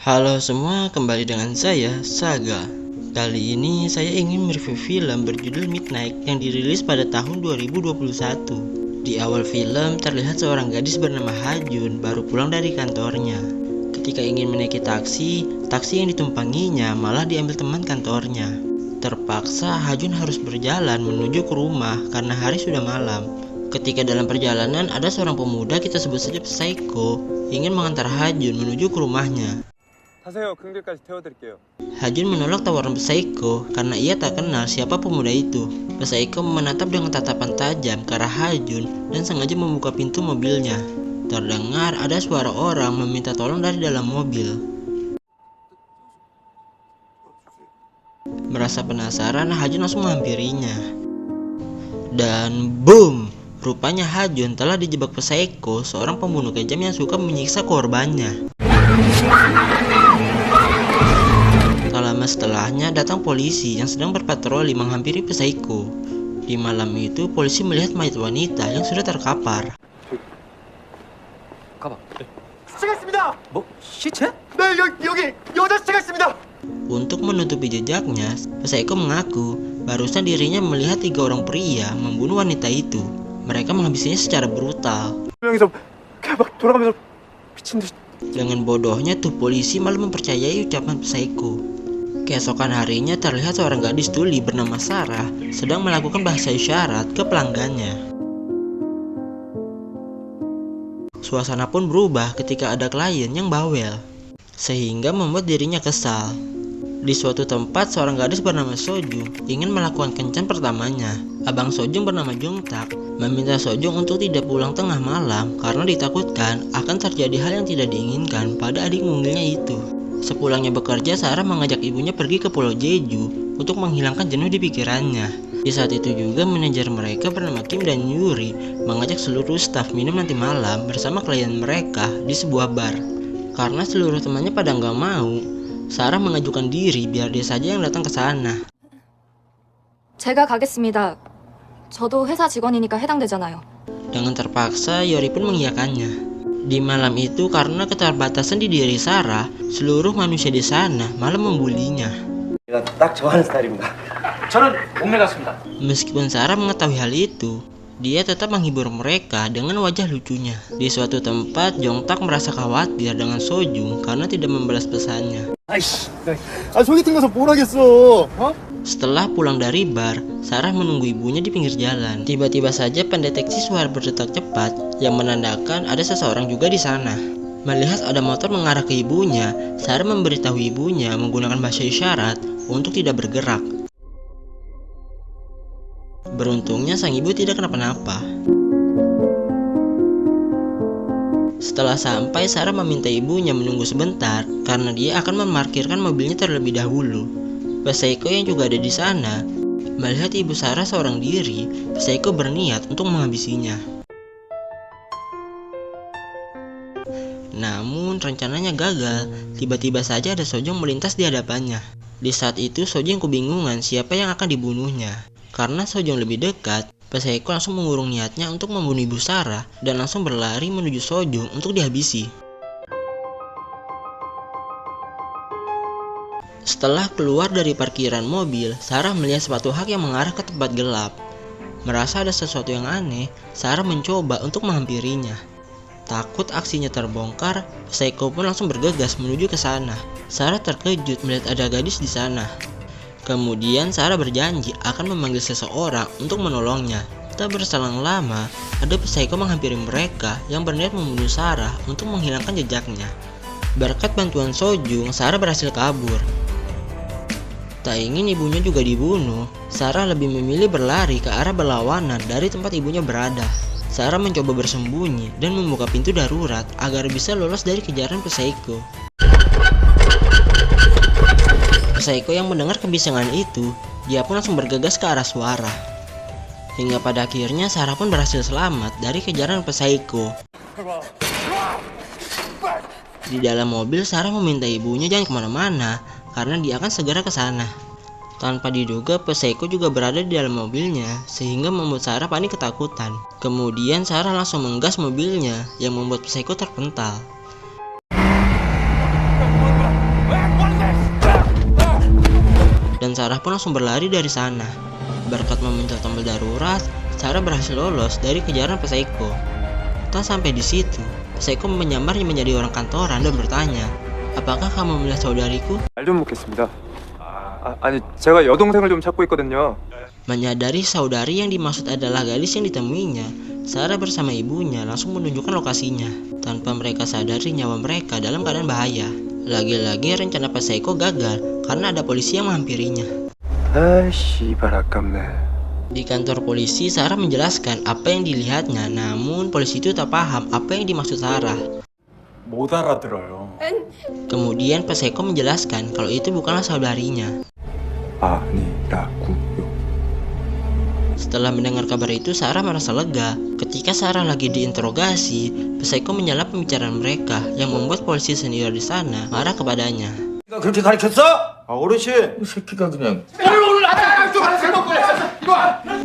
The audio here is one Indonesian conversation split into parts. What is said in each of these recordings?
Halo semua, kembali dengan saya, Saga. Kali ini saya ingin mereview film berjudul Midnight yang dirilis pada tahun 2021. Di awal film terlihat seorang gadis bernama Ha-jun baru pulang dari kantornya. Ketika ingin menaiki taksi yang ditumpanginya malah diambil teman kantornya. Terpaksa Ha-jun harus berjalan menuju ke rumah karena hari sudah malam. Ketika dalam perjalanan ada seorang pemuda, kita sebut saja Psycho, ingin mengantar Ha-jun menuju ke rumahnya. Ha-jun menolak tawaran Psycho karena ia tak kenal siapa pemuda itu. Psycho menatap dengan tatapan tajam ke arah Ha-jun dan sengaja membuka pintu mobilnya. Terdengar ada suara orang meminta tolong dari dalam mobil. Merasa penasaran, Ha-jun langsung menghampirinya. Dan boom! Rupanya Ha-jun telah dijebak Psycho, seorang pembunuh kejam yang suka menyiksa korbannya. Tak lama setelahnya datang polisi yang sedang berpatroli menghampiri Psycho. Di malam itu polisi melihat mayat wanita yang sudah terkapar. Untuk menutupi jejaknya, Psycho mengaku barusan dirinya melihat 3 orang pria membunuh wanita itu. Mereka menghabisinya secara brutal. Dengan bodohnya tuh polisi malah mempercayai ucapan Psycho. Keesokan harinya terlihat seorang gadis tuli bernama Sarah sedang melakukan bahasa isyarat ke pelanggannya. Suasana pun berubah ketika ada klien yang bawel, sehingga membuat dirinya kesal. Di suatu tempat, seorang gadis bernama Sojung ingin melakukan kencan pertamanya. Abang Sojung bernama Jongtak meminta Sojung untuk tidak pulang tengah malam karena ditakutkan akan terjadi hal yang tidak diinginkan pada adik mungilnya itu. Sepulangnya bekerja, Sarah mengajak ibunya pergi ke Pulau Jeju untuk menghilangkan jenuh di pikirannya. Di saat itu juga manajer mereka bernama Kim dan Yuri mengajak seluruh staf minum nanti malam bersama klien mereka di sebuah bar. Karena seluruh temannya pada nggak mau, Sarah mengajukan diri biar dia saja yang datang ke sana. 제가 가겠습니다. 저도 회사 직원이니까 해당되잖아요. Dengan terpaksa, Yori pun mengiyakannya. Di malam itu, karena keterbatasan di diri Sarah, seluruh manusia di sana malah membulinya. 딱 좋아하는 스타일입니다. 저는 목매 같습니다. Meskipun Sarah mengetahui hal itu, dia tetap menghibur mereka dengan wajah lucunya. Di suatu tempat, Jongtak merasa khawatir dengan Sojung karena tidak membalas pesannya. 아이씨, 소개팅 가서 뭘 하겠어? Setelah pulang dari bar, Sarah menunggu ibunya di pinggir jalan. Tiba-tiba saja pendeteksi suara berdetak cepat yang menandakan ada seseorang juga di sana. Melihat ada motor mengarah ke ibunya, Sarah memberitahu ibunya menggunakan bahasa isyarat untuk tidak bergerak. Beruntungnya sang ibu tidak kenapa-napa. Setelah sampai, Sarah meminta ibunya menunggu sebentar karena dia akan memarkirkan mobilnya terlebih dahulu. Psycho yang juga ada di sana melihat ibu Sarah seorang diri. Psycho berniat untuk menghabisinya. Namun rencananya gagal. Tiba-tiba saja ada Sojung melintas di hadapannya. Di saat itu Sojung kebingungan siapa yang akan dibunuhnya. Karena Sojung lebih dekat, Psycho langsung mengurung niatnya untuk membunuh ibu Sarah dan langsung berlari menuju Sojung untuk dihabisi. Setelah keluar dari parkiran mobil, Sarah melihat sepatu hak yang mengarah ke tempat gelap. Merasa ada sesuatu yang aneh, Sarah mencoba untuk menghampirinya. Takut aksinya terbongkar, Psycho pun langsung bergegas menuju ke sana. Sarah terkejut melihat ada gadis di sana. Kemudian Sarah berjanji akan memanggil seseorang untuk menolongnya. Tak berselang lama, ada Psycho menghampiri mereka yang berniat membunuh Sarah untuk menghilangkan jejaknya. Berkat bantuan Sojung, Sarah berhasil kabur. Tak ingin ibunya juga dibunuh, Sarah lebih memilih berlari ke arah berlawanan dari tempat ibunya berada. Sarah mencoba bersembunyi dan membuka pintu darurat agar bisa lolos dari kejaran Psycho. Psycho yang mendengar kebisingan itu, dia pun langsung bergegas ke arah suara. Hingga pada akhirnya Sarah pun berhasil selamat dari kejaran Psycho. Di dalam mobil, Sarah meminta ibunya jangan kemana-mana karena dia akan segera ke sana. Tanpa diduga, Psycho juga berada di dalam mobilnya sehingga membuat Sarah panik ketakutan. Kemudian Sarah langsung menggas mobilnya yang membuat Psycho terpental. Sarah pun langsung berlari dari sana. Berkat memencet tombol darurat, Sarah berhasil lolos dari kejaran psycho. Tak sampai di situ, psycho menyamar menjadi orang kantoran dan bertanya, "Apakah kamu melihat saudariku?" 말 좀 묻겠습니다. 아니 제가 여동생을 좀 찾고 있거든요. Menyadari saudari yang dimaksud adalah gadis yang ditemuinya, Sarah bersama ibunya langsung menunjukkan lokasinya. Tanpa mereka sadari nyawa mereka dalam keadaan bahaya. Lagi-lagi rencana psycho gagal karena ada polisi yang menghampirinya. 씨발 아깝네. Di kantor polisi, Sarah menjelaskan apa yang dilihatnya, namun polisi itu tak paham apa yang dimaksud Sarah. 못 알아들어요. Kemudian psycho menjelaskan kalau itu bukanlah saudarinya. 아니라고요. Setelah mendengar kabar itu, Sarah merasa lega. Ketika Sarah lagi diinterogasi, psycho menyela pembicaraan mereka yang membuat polisi senior di sana marah kepadanya. 그렇게 가르쳤어? 어르신, 이 새끼가 그냥.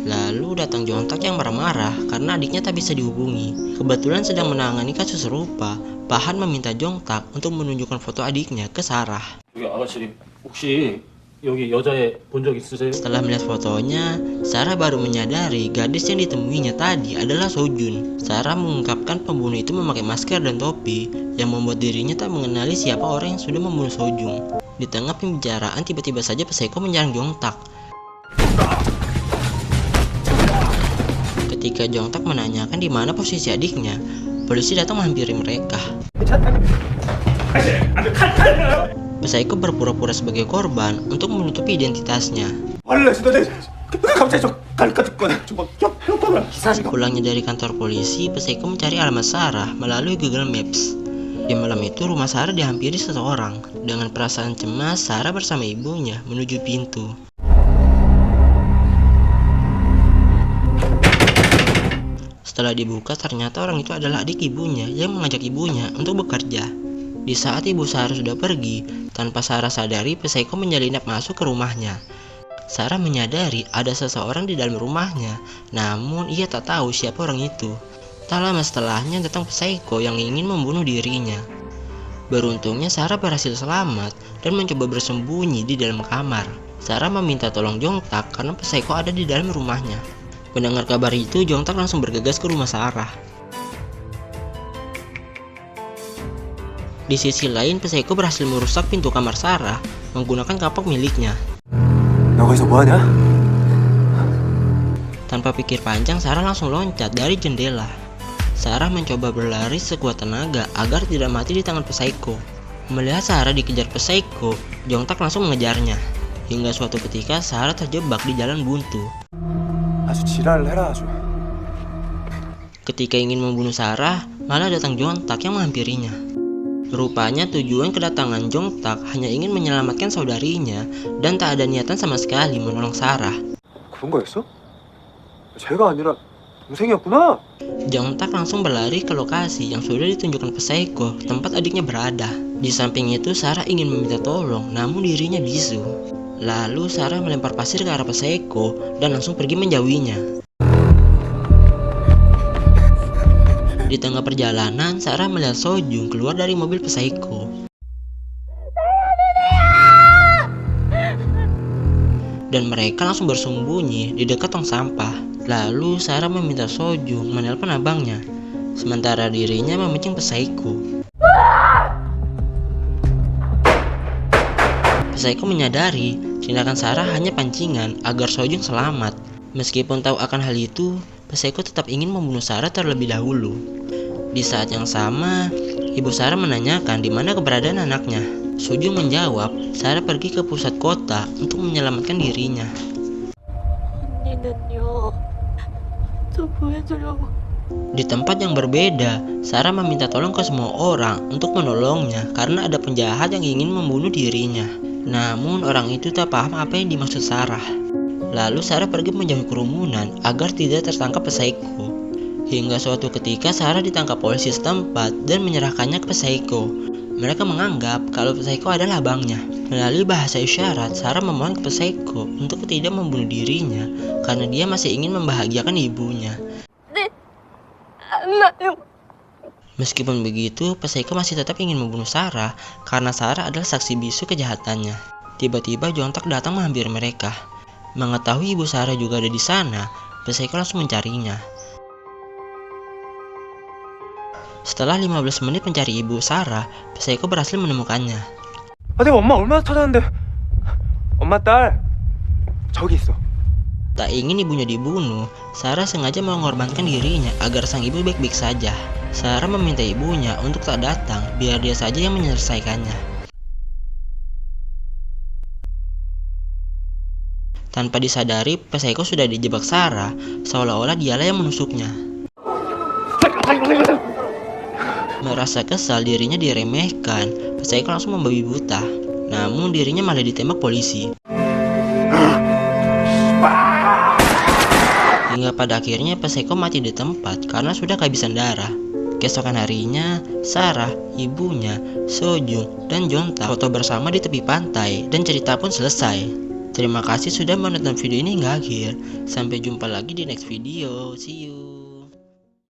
Lalu datang Jontak yang marah-marah karena adiknya tak bisa dihubungi. Kebetulan sedang menangani kasus serupa, Pahan meminta Jontak untuk menunjukkan foto adiknya ke Sarah. 여기 아가씨 혹시 여기 여자애 본 적 있으세요? Setelah melihat fotonya, Sarah baru menyadari gadis yang ditemuinya tadi adalah Sojun. Sarah mengungkapkan pembunuh itu memakai masker dan topi yang membuat dirinya tak mengenali siapa orang yang sudah membunuh Sojun. Di tengah pembicaraan, tiba-tiba saja psycho menyerang Jontak. Ketika Jontak menanyakan di mana posisi adiknya, polisi datang menghampiri mereka. Psycho berpura-pura sebagai korban untuk menutupi identitasnya. Pulangnya dari kantor polisi, Psycho mencari alamat Sarah melalui Google Maps. Di malam itu, rumah Sarah dihampiri seseorang. Dengan perasaan cemas, Sarah bersama ibunya menuju pintu. Setelah dibuka, ternyata orang itu adalah adik ibunya yang mengajak ibunya untuk bekerja. Di saat ibu Sarah sudah pergi, tanpa Sarah sadari, psycho menyelinap masuk ke rumahnya. Sarah menyadari ada seseorang di dalam rumahnya, namun ia tak tahu siapa orang itu. Tak lama setelahnya datang psycho yang ingin membunuh dirinya. Beruntungnya Sarah berhasil selamat dan mencoba bersembunyi di dalam kamar. Sarah meminta tolong Jontak karena psycho ada di dalam rumahnya. Mendengar kabar itu, Jontak langsung bergegas ke rumah Sarah. Di sisi lain, psycho berhasil merusak pintu kamar Sarah menggunakan kapak miliknya. 너 거기서 뭐하냐? Tanpa pikir panjang, Sarah langsung loncat dari jendela. Sarah mencoba berlari sekuat tenaga agar tidak mati di tangan psycho. Melihat Sarah dikejar psycho, Jontak langsung mengejarnya. Hingga suatu ketika Sarah terjebak di jalan buntu. 아주 지랄을 해라 아주. Ketika ingin membunuh Sarah, malah datang Jontak yang menghampirinya. Rupanya tujuan kedatangan Jontak hanya ingin menyelamatkan saudarinya dan tak ada niatan sama sekali menolong Sarah. 그런 거였어? 제가 아니라 동생이었구나. Jontak langsung berlari ke lokasi yang sudah ditunjukkan psycho tempat adiknya berada. Di samping itu, Sarah ingin meminta tolong, namun dirinya bisu. Lalu Sarah melempar pasir ke arah psycho dan langsung pergi menjauhinya. Di tengah perjalanan, Sarah melihat Sojung keluar dari mobil psycho. Dan mereka langsung bersembunyi di dekat tong sampah. Lalu Sarah meminta Sojung menelpon abangnya, sementara dirinya memancing psycho. Psycho menyadari tindakan Sarah hanya pancingan agar Sojung selamat. Meskipun tahu akan hal itu, psycho tetap ingin membunuh Sarah terlebih dahulu. Di saat yang sama, ibu Sarah menanyakan di mana keberadaan anaknya. Sojung menjawab, Sarah pergi ke pusat kota untuk menyelamatkan dirinya. Di tempat yang berbeda, Sarah meminta tolong ke semua orang untuk menolongnya karena ada penjahat yang ingin membunuh dirinya. Namun orang itu tak paham apa yang dimaksud Sarah. Lalu Sarah pergi menjauhi kerumunan agar tidak tertangkap psycho. Hingga suatu ketika Sarah ditangkap polisi setempat dan menyerahkannya ke psycho. Mereka menganggap kalau psycho adalah abangnya. Melalui bahasa isyarat, Sarah memohon ke psycho untuk tidak membunuh dirinya karena dia masih ingin membahagiakan ibunya. Meskipun begitu, psycho masih tetap ingin membunuh Sarah karena Sarah adalah saksi bisu kejahatannya. Tiba-tiba Jontak datang menghampiri mereka. Mengetahui ibu Sarah juga ada di sana, Psycho langsung mencarinya. Setelah 15 menit mencari ibu Sarah, Psycho berhasil menemukannya. 아, 내가 엄마 얼마나 찾았는데. 엄마 딸 저기 있어. Tak ingin ibunya dibunuh, Sarah sengaja mengorbankan dirinya agar sang ibu baik-baik saja. Sarah meminta ibunya untuk tak datang, biar dia saja yang menyelesaikannya. Tanpa disadari, Psycho sudah dijebak Sarah, seolah-olah dialah yang menusuknya. Merasa kesal dirinya diremehkan, Psycho langsung membabi buta. Namun dirinya malah ditembak polisi. Hingga pada akhirnya Psycho mati di tempat karena sudah kehabisan darah. Keesokan harinya, Sarah, ibunya, Sojung, dan Jontak foto bersama di tepi pantai dan cerita pun selesai. Terima kasih sudah menonton video ini hingga akhir. Sampai jumpa lagi di next video. See you.